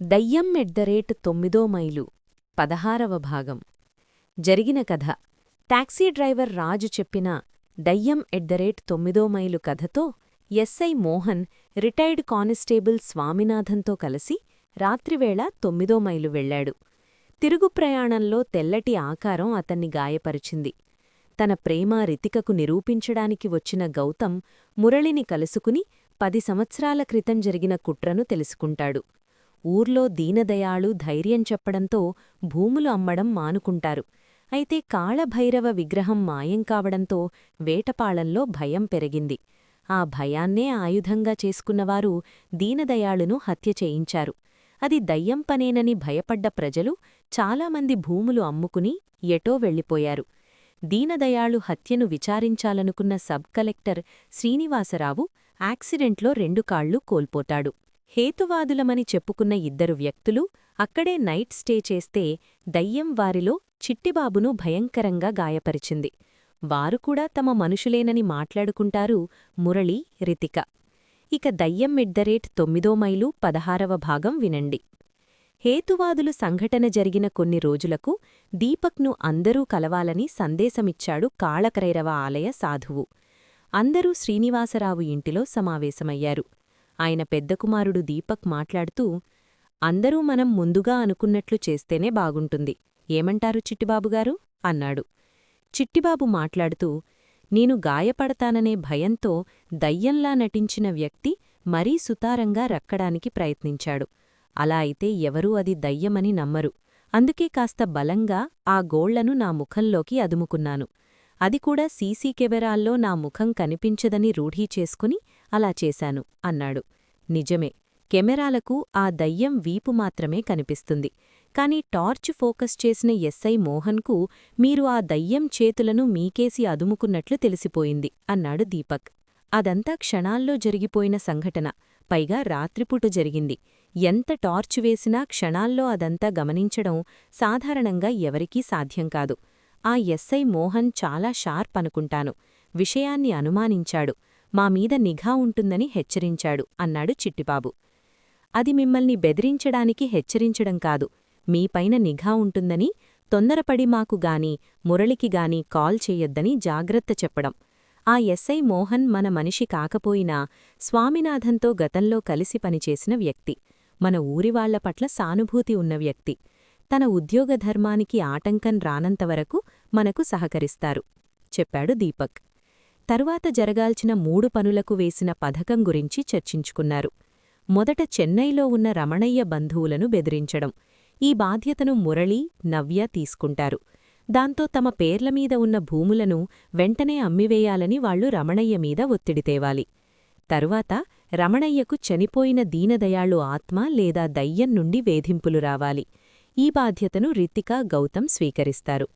దయ్యం @9 మైలు 16వ భాగం. జరిగిన కథ. టాక్సీ డ్రైవర్ రాజు చెప్పిన దయ్యం @9 మైలు కథతో ఎస్ఐ మోహన్ రిటైర్డ్ కానిస్టేబుల్ స్వామినాథన్తో కలిసి రాత్రివేళ 9 మైలు వెళ్లాడు. తిరుగు ప్రయాణంలో తెల్లటి ఆకారం అతన్ని గాయపరిచింది. తన ప్రేమ రితికకు నిరూపించడానికి వచ్చిన గౌతమ్ మురళిని కలుసుకుని 10 సంవత్సరాల క్రితం జరిగిన కుట్రను తెలుసుకుంటాడు. ఊర్లో దీనదయాళు ధైర్యం చెప్పడంతో భూములు అమ్మడం మానుకుంటారు. అయితే కాళభైరవ విగ్రహం మాయం కావడంతో వేటపాళంలో భయం పెరిగింది. ఆ భయాన్నే ఆయుధంగా చేసుకున్నవారు దీనదయాళును హత్య చేయించారు. అది దయ్యం పనేనని భయపడ్డ ప్రజలు చాలామంది భూములు అమ్ముకుని ఎటో వెళ్ళిపోయారు. దీనదయాళు హత్యను విచారించాలనుకున్న సబ్ కలెక్టర్ శ్రీనివాసరావు యాక్సిడెంట్లో 2 కాళ్లూ కోల్పోతాడు. హేతువాదులమని చెప్పుకున్న 2 వ్యక్తులు అక్కడే నైట్ స్టే చేస్తే దయ్యం వారిలో చిట్టిబాబును భయంకరంగా గాయపరిచింది. వారు కూడా తమ మనుషులేనని మాట్లాడుకుంటారు మురళి, రితిక. ఇక దయ్యం @9 మైలు 16వ భాగం వినండి. హేతువాదులు సంఘటన జరిగిన కొన్ని రోజులకు దీపక్ను అందరూ కలవాలని సందేశమిచ్చాడు కాళకరైరవ ఆలయ సాధువు. అందరూ శ్రీనివాసరావు ఇంటిలో సమావేశమయ్యారు. ఆయన పెద్ద కుమారుడు దీపక్ మాట్లాడుతూ, అందరూ మనం ముందుగా అనుకున్నట్లు చేస్తేనే బాగుంటుంది. ఏమంటారు చిట్టిబాబుగారు? అన్నాడు. చిట్టిబాబు మాట్లాడుతూ, నేను గాయపడతాననే భయంతో దయ్యంలా నటించిన వ్యక్తి మరీ సుతారంగా రక్కడానికి ప్రయత్నించాడు. అలా అయితే ఎవరూ అది దయ్యమని నమ్మరు. అందుకే కాస్త బలంగా ఆ గోళ్లను నా ముఖంలోకి అదుముకున్నాను. అది కూడా సీసీ కెమెరాల్లో నా ముఖం కనిపించదని రూఢీ చేసుకుని అలా చేశాను అన్నాడు. నిజమే, కెమెరాలకు ఆ దయ్యం వీపు మాత్రమే కనిపిస్తుంది. కాని టార్చ్ ఫోకస్ చేసిన ఎస్ఐ మోహన్కు మీరు ఆ దయ్యం చేతులను మీకేసి అదుముకున్నట్లు తెలిసిపోయింది అన్నాడు దీపక్. అదంతా క్షణాల్లో జరిగిపోయిన సంఘటన, పైగా రాత్రిపూట జరిగింది. ఎంత టార్చ్ వేసినా క్షణాల్లో అదంతా గమనించడం సాధారణంగా ఎవరికీ సాధ్యం కాదు. ఆ ఎస్ఐ మోహన్ చాలా షార్ప్ అనుకుంటాను. విషయాన్ని అనుమానించాడు. మా మీద నిఘా ఉంటుందని హెచ్చరించాడు అన్నాడు చిట్టిబాబు. అది మిమ్మల్ని బెదిరించడానికి హెచ్చరించడం కాదు, మీపైన నిఘా ఉంటుందని తొందరపడి మాకు గాని మురళికి గాని కాల్ చెయ్యొద్దని జాగ్రత్త చెప్పడం. ఆ ఎస్ఐ మోహన్ మన మనిషి కాకపోయినా స్వామినాథన్తో గతంలో కలిసి పనిచేసిన వ్యక్తి. మన ఊరివాళ్ల పట్ల సానుభూతి ఉన్న వ్యక్తి. తన ఉద్యోగధర్మానికి ఆటంకం రానంతవరకు మనకు సహకరిస్తారు చెప్పాడు దీపక్. తరువాత జరగాల్చిన 3 పనులకు వేసిన పథకం గురించి చర్చించుకున్నారు. మొదట చెన్నైలో ఉన్న రమణయ్య బంధువులను బెదిరించడం. ఈ బాధ్యతను మురళి, నవ్య తీసుకుంటారు. దాంతో తమ పేర్లమీద ఉన్న భూములను వెంటనే అమ్మివేయాలని వాళ్లు రమణయ్య మీద ఒత్తిడి తేవాలి. తరువాత రమణయ్యకు చనిపోయిన దీనదయాళు ఆత్మ లేదా దయ్యం నుండి వేధింపులు రావాలి. ఈ బాధ్యతను రితిక, గౌతమ్ స్వీకరిస్తారు.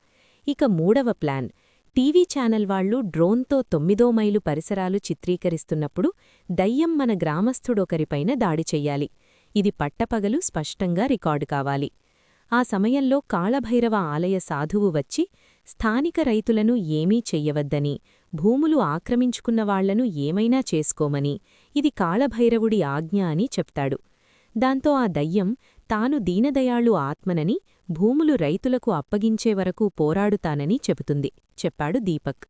ఇక 3వ ప్లాన్, టీవీ ఛానల్ వాళ్లు డ్రోన్తో 9 మైలు పరిసరాలు చిత్రీకరిస్తున్నప్పుడు దయ్యం మన గ్రామస్థుడొకరిపైన దాడి చెయ్యాలి. ఇది పట్టపగలు స్పష్టంగా రికార్డు కావాలి. ఆ సమయంలో కాళభైరవ ఆలయ సాధువు వచ్చి స్థానిక రైతులను ఏమీ చెయ్యవద్దని, భూములు ఆక్రమించుకున్నవాళ్లను ఏమైనా చేసుకోమని, ఇది కాళభైరవుడి ఆజ్ఞ అని చెప్తాడు. దాంతో ఆ దయ్యం తాను దీనదయాళు ఆత్మనని, భూములు రైతులకు అప్పగించేవరకు పోరాడుతానని చెబుతుంది చెప్పాడు దీపక్.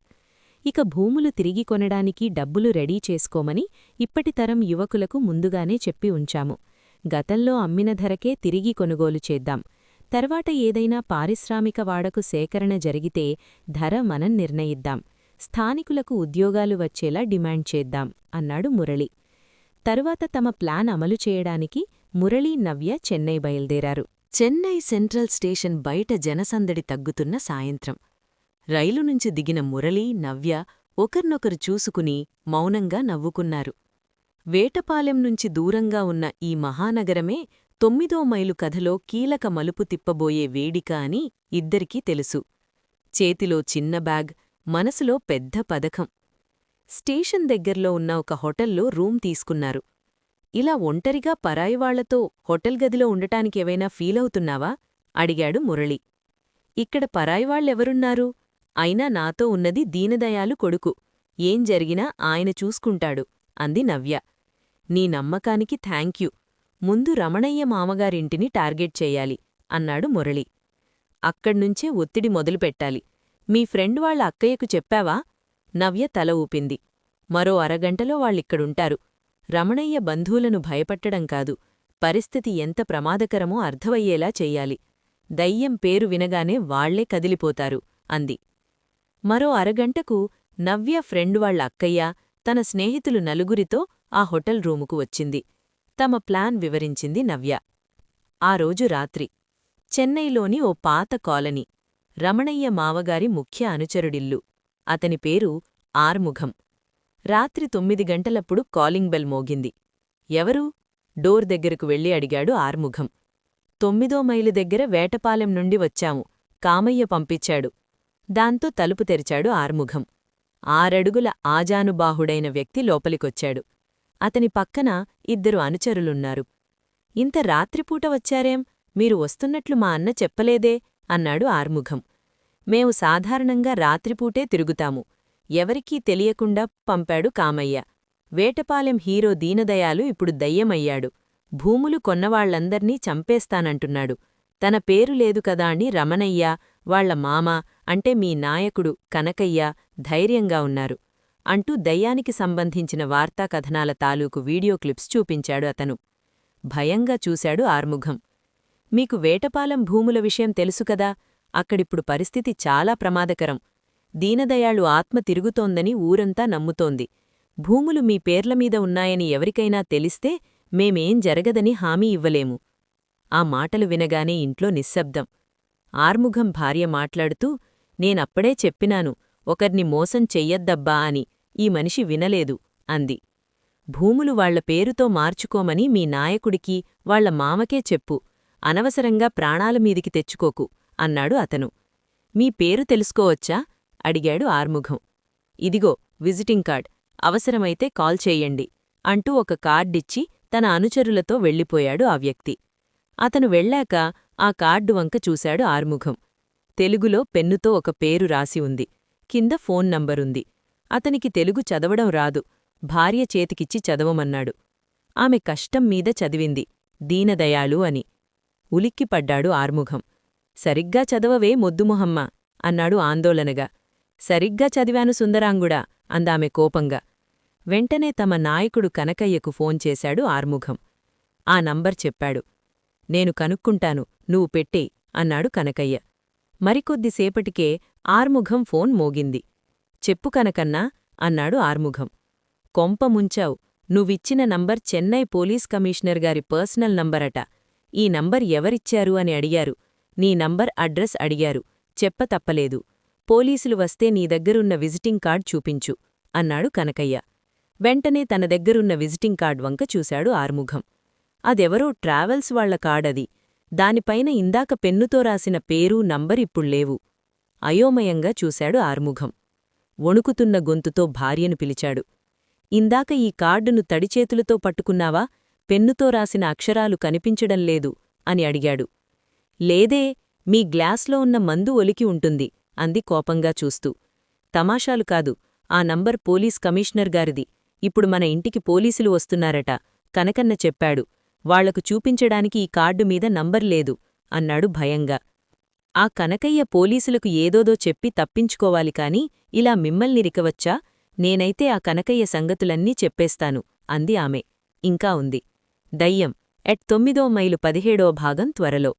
ఇక భూములు తిరిగి కొనడానికి డబ్బులు రెడీ చేసుకోమని ఇప్పటి తరం యువకులకు ముందుగానే చెప్పి ఉంచాము. గతంలో అమ్మిన ధరకే తిరిగి కొనుగోలు చేద్దాం. తర్వాత ఏదైనా పారిశ్రామిక వాడకు సేకరణ జరిగితే ధర మనం నిర్ణయిద్దాం. స్థానికులకు ఉద్యోగాలు వచ్చేలా డిమాండ్ చేద్దాం అన్నాడు మురళి. తరువాత తమ ప్లాన్ అమలు చేయడానికి మురళీ, నవ్య చెన్నై బయల్దేరారు. చెన్నై సెంట్రల్ స్టేషన్ బయట జనసందడి తగ్గుతున్న సాయంత్రం. రైలు నుంచి దిగిన మురళీ, నవ్య ఒకర్నొకరు చూసుకుని మౌనంగా నవ్వుకున్నారు. వేటపాలెం నుంచి దూరంగా ఉన్న ఈ మహానగరమే 9 మైలు కథలో కీలక మలుపు తిప్పబోయే వేడిక అని ఇద్దరికీ తెలుసు. చేతిలో చిన్న బ్యాగ్, మనసులో పెద్ద పథకం. స్టేషన్ దగ్గర్లో ఉన్న ఒక హోటల్లో రూమ్ తీసుకున్నారు. ఇలా ఒంటరిగా పరాయివాళ్లతో హోటల్ గదిలో ఉండటానికేవైనా ఫీలవుతున్నావా? అడిగాడు మురళి. ఇక్కడ పరాయివాళ్లెవరున్నారు? అయినా నాతో ఉన్నది దీనదయాళు కొడుకు. ఏం జరిగినా ఆయన చూసుకుంటాడు అంది నవ్య. నీ నమ్మకానికి థాంక్యూ. ముందు రమణయ్య మామగారింటిని టార్గెట్ చెయ్యాలి అన్నాడు మురళి. అక్కడ్నుంచే ఒత్తిడి మొదలుపెట్టాలి. మీ ఫ్రెండ్ వాళ్ళ అక్కయ్యకు చెప్పావా? నవ్య తల ఊపింది. మరో అరగంటలో వాళ్ళిక్కడుంటారు. రమణయ్య బంధువులను భయపట్టడం కాదు, పరిస్థితి ఎంత ప్రమాదకరమో అర్థమయ్యేలా చెయ్యాలి. దయ్యం పేరు వినగానే వాళ్లే కదిలిపోతారు అంది. మరో అరగంటకు నవ్య ఫ్రెండ్ వాళ్ళ అక్కయ్య తన స్నేహితులు నలుగురితో ఆ హోటల్ రూముకు వచ్చింది. తమ ప్లాన్ వివరించింది నవ్య. ఆ రోజు రాత్రి చెన్నైలోని ఓ పాత కాలనీ, రమణయ్య మావగారి ముఖ్య అనుచరుడిల్లు. అతని పేరు ఆర్ముఘం. రాత్రి 9 గంటలప్పుడు కాలింగ్ బెల్ మోగింది. ఎవరు? డోర్ దగ్గరకు వెళ్లి అడిగాడు ఆర్ముఘం. 9వ మైలు దగ్గర వేటపాలెం నుండి వచ్చాము, కామయ్య పంపించాడు. దాంతో తలుపు తెరిచాడు ఆర్ముఘం. 6 అడుగుల ఆజానుబాహుడైన వ్యక్తి లోపలికొచ్చాడు. అతని పక్కన 2 అనుచరులున్నారు. ఇంత రాత్రిపూట వచ్చారేం? మీరు వస్తున్నట్లు మా అన్న చెప్పలేదే అన్నాడు ఆర్ముఘం. మేము సాధారణంగా రాత్రిపూటే తిరుగుతాము, ఎవరికీ తెలియకుండా పంపాడు కామయ్య. వేటపాలెం హీరో దీనదయాలు ఇప్పుడు దయ్యమయ్యాడు. భూములు కొన్నవాళ్లందర్నీ చంపేస్తానంటున్నాడు. తన పేరు లేదు కదా అని రమణయ్య, వాళ్ల మామ అంటే మీ నాయకుడు కనకయ్య ధైర్యంగా ఉన్నారు అంటూ దయ్యానికి సంబంధించిన వార్తా కథనాల తాలూకు వీడియో క్లిప్స్ చూపించాడు అతను. భయంగా చూశాడు ఆర్ముఘం. మీకు వేటపాలెం భూముల విషయం తెలుసుకదా? అక్కడిప్పుడు పరిస్థితి చాలా ప్రమాదకరం. దీనదయాళు ఆత్మ తిరుగుతోందని ఊరంతా నమ్ముతోంది. భూములు మీ పేర్లమీద ఉన్నాయని ఎవరికైనా తెలిస్తే మేమేం జరగదని హామీ ఇవ్వలేము. ఆ మాటలు వినగానే ఇంట్లో నిశ్శబ్దం. ఆర్ముఘం భార్య మాట్లాడుతూ, నేనప్పుడే చెప్పినాను ఒకర్ని మోసం చెయ్యద్దబ్బా అని, ఈ మనిషి వినలేదు అంది. భూములు వాళ్ల పేరుతో మార్చుకోమని మీ నాయకుడికి వాళ్ల మామకే చెప్పు, అనవసరంగా ప్రాణాలమీదికి తెచ్చుకోకు అన్నాడు అతను. మీ పేరు తెలుసుకోవచ్చా? అడిగాడు ఆర్ముఘం. ఇదిగో విజిటింగ్ కార్డ్, అవసరమైతే కాల్ చెయ్యండి అంటూ ఒక కార్డిచ్చి తన అనుచరులతో వెళ్ళిపోయాడు ఆ వ్యక్తి. అతను వెళ్ళాక ఆ కార్డు వంక చూశాడు ఆర్ముఘం. తెలుగులో పెన్నుతో ఒక పేరు రాసి ఉంది, కింద ఫోన్ నంబరుంది. అతనికి తెలుగు చదవడం రాదు, భార్య చేతికిచ్చి చదవమన్నాడు. ఆమె కష్టం మీద చదివింది, దీనదయాళు అని. ఉలిక్కిపడ్డాడు ఆర్ముఘం. సరిగ్గా చదవవే మొద్దుమొహమ్మ అన్నాడు ఆందోళనగా. సరిగ్గా చదివాను సుందరాంగుడా అందామె కోపంగా. వెంటనే తమ నాయకుడు కనకయ్యకు ఫోన్ చేశాడు ఆర్ముఘం. ఆ నంబర్ చెప్పాడు. నేను కనుక్కుంటాను, నువ్వు పెట్టేయ్ అన్నాడు కనకయ్య. మరికొద్దిసేపటికే ఆర్ముఘం ఫోన్ మోగింది. చెప్పు కనకన్నా అన్నాడు ఆర్ముఘం. కొంప ముంచావు, నువ్విచ్చిన నంబర్ చెన్నై పోలీస్ కమిషనర్ గారి పర్సనల్ నంబరట. ఈ నంబర్ ఎవరిచ్చారు అని అడిగారు. నీ నంబర్ అడ్రస్ అడిగారు, చెప్ప తప్పలేదు. పోలీసులు వస్తే నీ దగ్గరున్న విజిటింగ్ కార్డ్ చూపించు అన్నాడు కనకయ్య. వెంటనే తన దగ్గరున్న విజిటింగ్ కార్డ్ వంక చూశాడు ఆర్ముఘం. అదెవరో ట్రావెల్స్ వాళ్ల కార్డది. దానిపైన ఇందాక పెన్నుతో రాసిన పేరు నంబరిప్పుళ్లేవు. అయోమయంగా చూశాడు ఆర్ముఘం. వణుకుతున్న గొంతుతో భార్యను పిలిచాడు. ఇందాక ఈ కార్డును తడిచేతులతో పట్టుకున్నావా? పెన్నుతో రాసిన అక్షరాలు కనిపించడంలేదు అని అడిగాడు. లేదే, మీ గ్లాస్లో ఉన్న మందు ఒలికి ఉంటుంది అంది కోపంగా చూస్తూ. తమాషాలు కాదు, ఆ నంబర్ పోలీస్ కమిషనర్ గారిది. ఇప్పుడు మన ఇంటికి పోలీసులు వస్తున్నారట, కనకన్న చెప్పాడు. వాళ్లకు చూపించడానికి ఈ కార్డు మీద నంబర్ లేదు అన్నాడు భయంగా. ఆ కనకయ్య పోలీసులకు ఏదోదో చెప్పి తప్పించుకోవాలి కాని ఇలా మిమ్మల్ని రికవచ్చా? నేనైతే ఆ కనకయ్య సంగతులన్నీ చెప్పేస్తాను అంది ఆమె. ఇంకా ఉంది. దయ్యం ఎట్ 9వ మైలు 17వ భాగం త్వరలో.